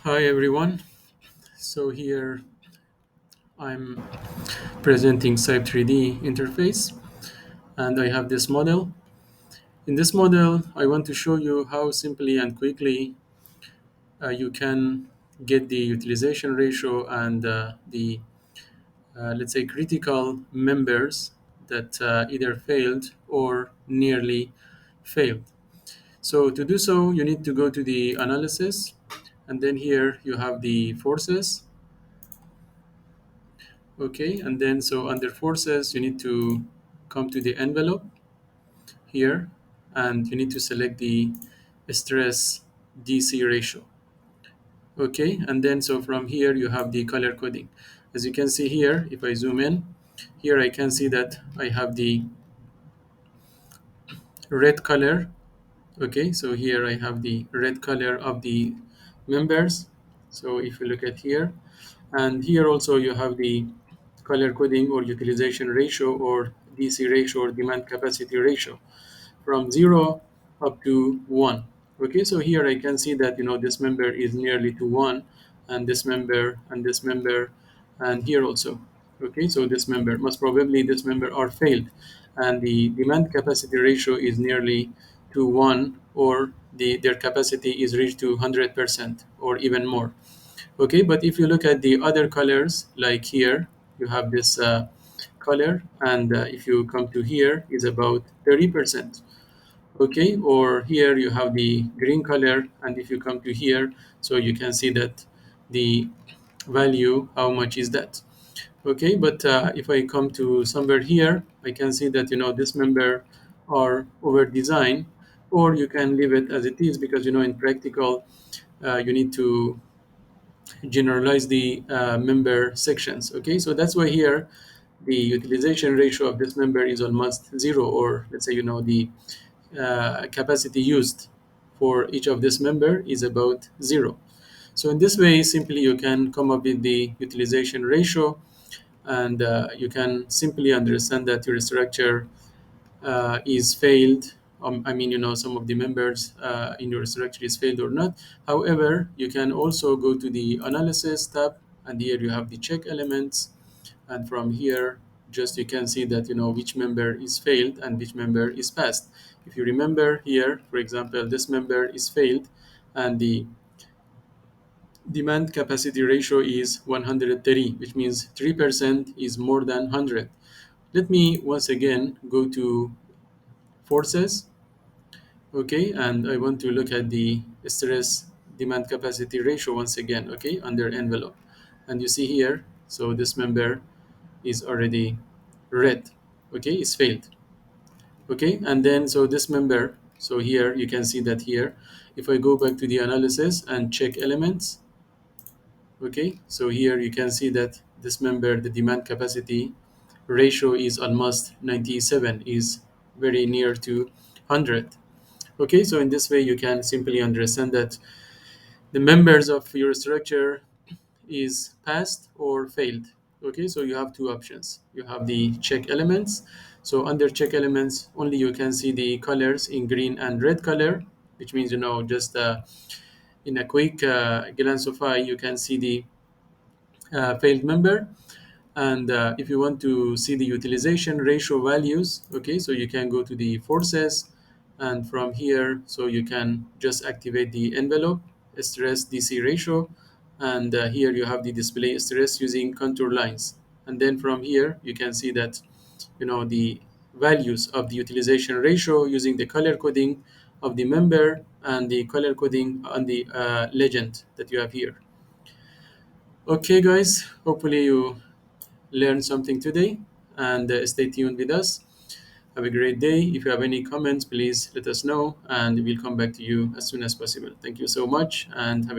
Hi everyone. So here I'm presenting CYPE 3D interface and I have this model. In this model, I want to show you how simply and quickly you can get the utilization ratio and the let's say critical members that either failed or nearly failed. So to do so, you need to go to the analysis, and then here you have the forces. Okay, and then so under forces, you need to come to the envelope here, and you need to select the stress DC ratio. Okay, and then so from here you have the color coding. As you can see here, if I zoom in, here I can see that I have the red color. Okay, so here I have the red color of the members. So if you look at here, and here also you have the color coding or utilization ratio or DC ratio or demand capacity ratio from 0 up to 1. Okay, so here I can see that this member is nearly to 1, and this member and this member, and here also. Okay, so this member, most probably this member are failed, and the demand capacity ratio is nearly to 1, or their capacity is reached to 100% or even more. Okay, but if you look at the other colors, like here you have this color, and if you come to here is about 30%. Okay, or here you have the green color, and if you come to here, so you can see that the value, how much is that. Okay, but if I come to somewhere here, I can see that this member are over design, or you can leave it as it is, because in practical you need to generalize the member sections. Okay, so that's why here the utilization ratio of this member is almost zero, or let's say the capacity used for each of this member is about zero. So in this way, simply you can come up with the utilization ratio, and you can simply understand that your structure is failed. I mean, some of the members in your structure is failed or not. However, you can also go to the analysis tab, and here you have the check elements, and from here just you can see that which member is failed and which member is passed. If you remember here, for example, this member is failed, and the demand capacity ratio is 130, which means 3% is more than 100. Let me once again go to forces. Okay, and I want to look at the stress demand capacity ratio once again. Okay, under envelope, and you see here, so this member is already red. Okay, it's failed. Okay, and then so this member, so here you can see that here, if I go back to the analysis and check elements. Okay, so here you can see that this member, the demand capacity ratio is almost 97, is very near to 100. Okay, so in this way you can simply understand that the members of your structure is passed or failed. Okay, so you have two options. You have the check elements. So under check elements, only you can see the colors in green and red color, which means just in a quick glance of eye, you can see the failed member. And if you want to see the utilization ratio values, okay, so you can go to the forces, and from here, so you can just activate the envelope stress DC ratio, and here you have the display stress using contour lines. And then from here, you can see that the values of the utilization ratio using the color coding of the member and the color coding on the legend that you have here. Okay, guys, hopefully you learn something today, and stay tuned with us. Have a great day. If you have any comments, please let us know, and we'll come back to you as soon as possible. Thank you so much, and have a